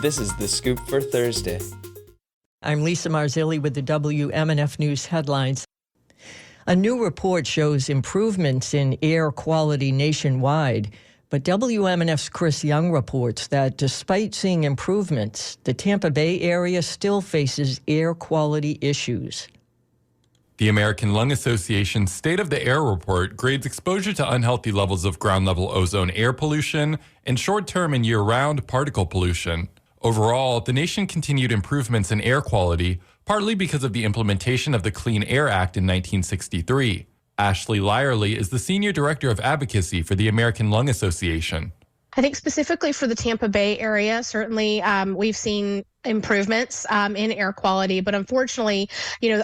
This is The Scoop for Thursday. I'm Lisa Marzilli with the WMNF News headlines. A new report shows improvements in air quality nationwide, but WMNF's Chris Young reports that despite seeing improvements, the Tampa Bay area still faces air quality issues. The American Lung Association's State of the Air report grades exposure to unhealthy levels of ground-level ozone air pollution and short-term and year-round particle pollution. Overall, the nation continued improvements in air quality, partly because of the implementation of the Clean Air Act in 1963. Ashley Lyerly is the Senior Director of Advocacy for the American Lung Association. I think specifically for the Tampa Bay area, certainly we've seen improvements in air quality, but unfortunately,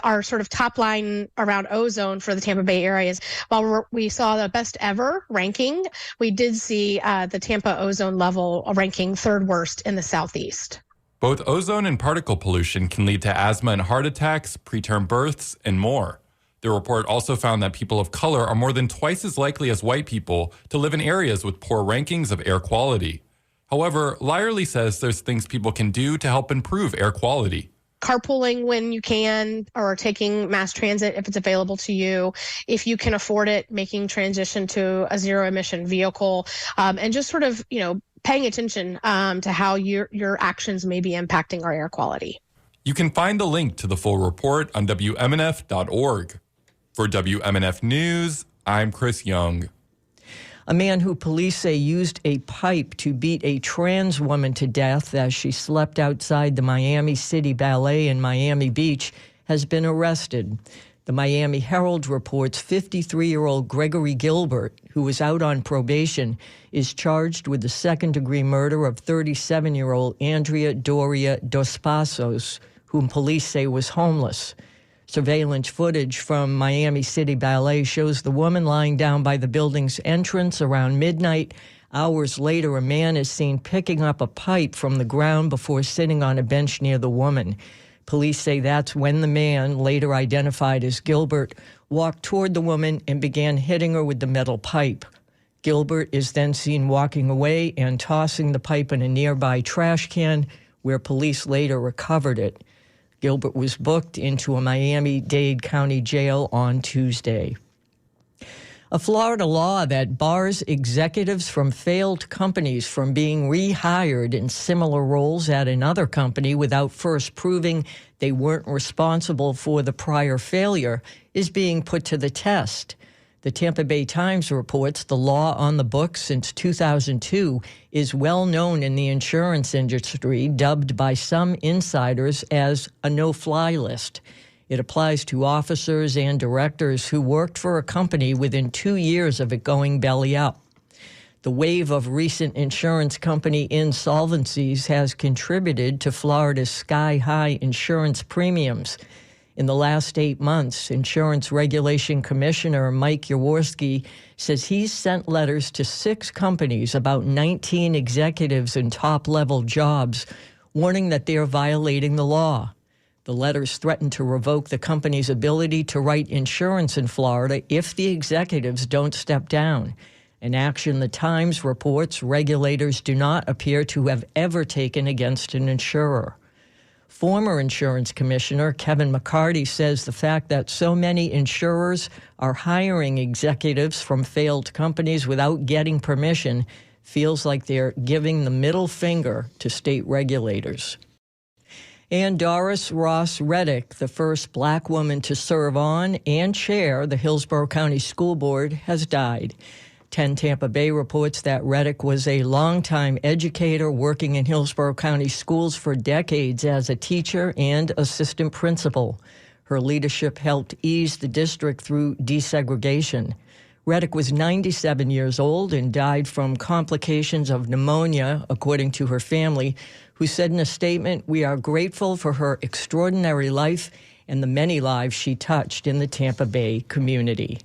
our sort of top line around ozone for the Tampa Bay area is, while we saw the best ever ranking, we did see the Tampa ozone level ranking third worst in the Southeast. Both ozone and particle pollution can lead to asthma and heart attacks, preterm births, and more. The report also found that people of color are more than twice as likely as white people to live in areas with poor rankings of air quality. However, Lyerly says there's things people can do to help improve air quality. Carpooling when you can, or taking mass transit if it's available to you. If you can afford it, making transition to a zero-emission vehicle, and just sort of, paying attention to how your actions may be impacting our air quality. You can find the link to the full report on WMNF.org. For WMNF News, I'm Chris Young. A man who police say used a pipe to beat a trans woman to death as she slept outside the Miami City Ballet in Miami Beach has been arrested. The Miami Herald reports 53-year-old Gregory Gilbert, who was out on probation, is charged with the second-degree murder of 37-year-old Andrea Doria dos Passos, whom police say was homeless. Surveillance footage from Miami City Ballet shows the woman lying down by the building's entrance around midnight. Hours later, a man is seen picking up a pipe from the ground before sitting on a bench near the woman. Police say that's when the man, later identified as Gilbert, walked toward the woman and began hitting her with the metal pipe. Gilbert is then seen walking away and tossing the pipe in a nearby trash can, where police later recovered it. Gilbert was booked into a Miami-Dade County jail on Tuesday. A Florida law that bars executives from failed companies from being rehired in similar roles at another company without first proving they weren't responsible for the prior failure is being put to the test. The Tampa Bay Times reports the law on the books since 2002 is well known in the insurance industry, dubbed by some insiders as a no-fly list. It applies to officers and directors who worked for a company within 2 years of it going belly up. The wave of recent insurance company insolvencies has contributed to Florida's sky-high insurance premiums. In the last 8 months, Insurance Regulation Commissioner Mike Jaworski says he's sent letters to 6 companies about 19 executives in top-level jobs, warning that they are violating the law. The letters threaten to revoke the company's ability to write insurance in Florida if the executives don't step down. An action the Times reports regulators do not appear to have ever taken against an insurer. Former insurance commissioner Kevin McCarty says the fact that so many insurers are hiring executives from failed companies without getting permission feels like they're giving the middle finger to state regulators. And Doris Ross Reddick, the first black woman to serve on and chair the Hillsborough County School Board, has died. 10 Tampa Bay reports that Reddick was a longtime educator working in Hillsborough County schools for decades as a teacher and assistant principal. Her leadership helped ease the district through desegregation. Reddick was 97 years old and died from complications of pneumonia, according to her family, who said in a statement, "We are grateful for her extraordinary life and the many lives she touched in the Tampa Bay community."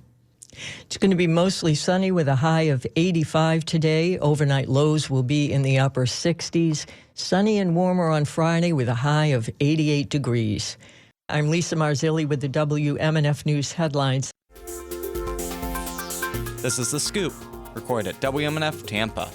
It's going to be mostly sunny with a high of 85 today. Overnight lows will be in the upper 60s. Sunny and warmer on Friday with a high of 88 degrees. I'm Lisa Marzilli with the WMNF News headlines. This is The Scoop, recorded at WMNF Tampa.